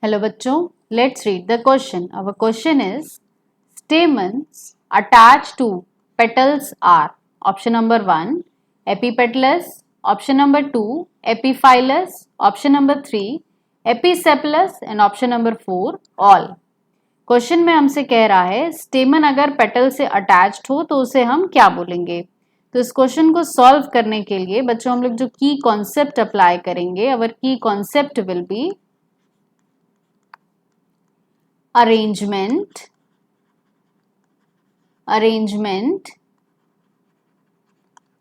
Hello बच्चों, let's read the question. Our question is stamens attached to petals are option number 1 epipetalous, option number 2 epiphyllous, option number 3 episepalous and option number 4 all. Question में हमसे कह रहा है स्टेमन अगर petal से attached हो तो उसे हम क्या बोलेंगे। तो इस क्वेश्चन को सॉल्व करने के लिए बच्चों हम लोग जो की कॉन्सेप्ट अप्लाई करेंगे, अवर की concept will be arrangement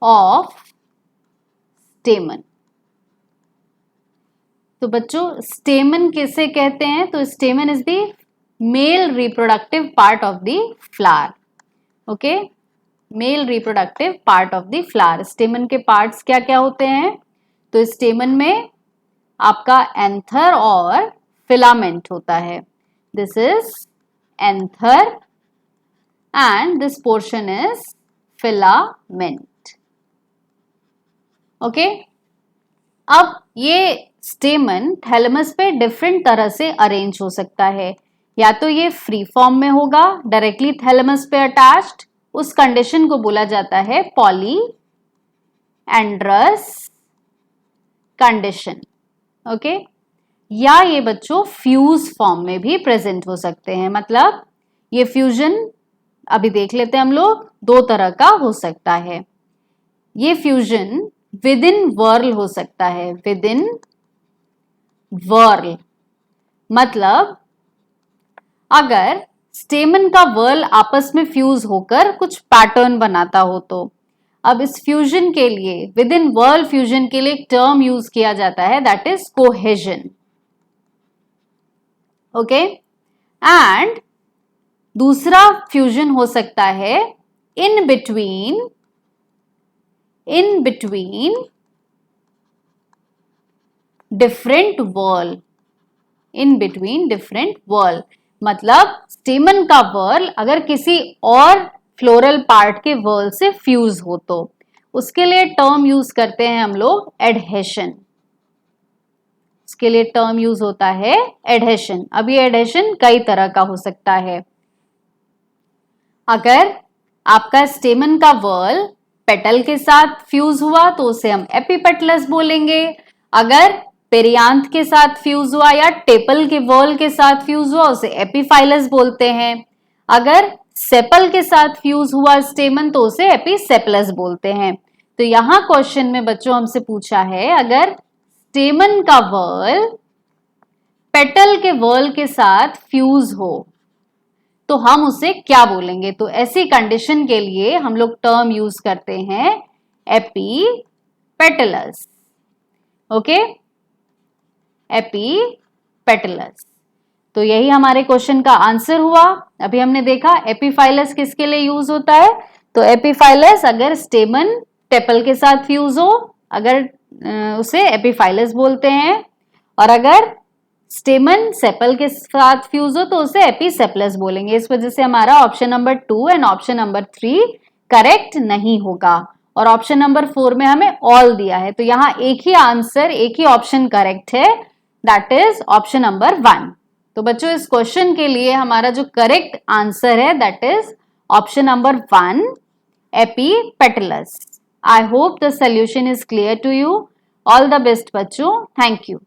of stamen। तो बच्चों स्टेमन किसे कहते हैं? तो स्टेमन is the male reproductive part of the flower. Okay, male reproductive part of the flower. स्टेमन के पार्ट्स क्या क्या होते हैं? तो स्टेमन में आपका एंथर और फिलामेंट होता है। This is anther and this portion is filament. Okay? अब ये स्टेमन थैलेमस पे डिफरेंट तरह से अरेंज हो सकता है। या तो ये फ्री फॉर्म में होगा डायरेक्टली थैलेमस पे अटैच्ड, उस कंडीशन को बोला जाता है पॉलीएंड्रस कंडीशन। ओके, या ये बच्चों फ्यूज फॉर्म में भी प्रेजेंट हो सकते हैं। मतलब ये फ्यूजन अभी देख लेते हैं हम लोग, दो तरह का हो सकता है। ये फ्यूजन विद इन वर्ल हो सकता है, विद इन वर्ल। मतलब अगर स्टेमन का वर्ल आपस में फ्यूज होकर कुछ पैटर्न बनाता हो तो अब इस फ्यूजन के लिए, विद इन वर्ल फ्यूजन के लिए एक टर्म यूज किया जाता है, that is cohesion. Okay, and दूसरा फ्यूजन हो सकता है in between different whorl, in between different whorl. मतलब स्टेमन का वर्ल अगर किसी और फ्लोरल पार्ट के वर्ल से फ्यूज हो तो उसके लिए टर्म यूज करते हैं हम लोग एडहेशन। उसके लिए टर्म यूज होता है एडहेशन। अब ये एडहेशन कई तरह का हो सकता है। अगर आपका स्टेमन का वर्ल पेटल के साथ फ्यूज हुआ तो उसे हम एपिपेटलस बोलेंगे। अगर पेरियांथ के साथ फ्यूज हुआ या टेपल के वर्ल के साथ फ्यूज हुआ उसे एपिफाइलस बोलते हैं। अगर सेपल के साथ फ्यूज हुआ स्टेमन तो उसे एपिसेपलस बोलते हैं। तो यहां क्वेश्चन में बच्चों हमसे पूछा है अगर स्टेमन का वर्ल पेटल के वर्ल के साथ फ्यूज हो तो हम उसे क्या बोलेंगे। तो ऐसी कंडीशन के लिए हम लोग टर्म यूज करते हैं एपिपेटलस। Okay, epipetalous. तो यही हमारे क्वेश्चन का आंसर हुआ। अभी हमने देखा एपिफाइलस किसके लिए यूज होता है। तो एपिफाइलस अगर स्टेमन टेपल के साथ फ्यूज हो, अगर उसे एपिफाइलस बोलते हैं, और अगर स्टेमन सेपल के साथ फ्यूज हो तो उसे एपिसेपलस बोलेंगे। इस वजह से हमारा option number 2 and option number 3 correct नहीं होगा, और ऑप्शन नंबर 4 में हमें ऑल दिया है। तो यहाँ एक ही आंसर, एक ही ऑप्शन करेक्ट है, दैट इज ऑप्शन नंबर 1। तो बच्चों इस क्वेश्चन के लिए हमारा जो करेक्ट आंसर है that is option number 1 epipetalous. I hope the solution is clear to you. All the best बच्चों, thank you.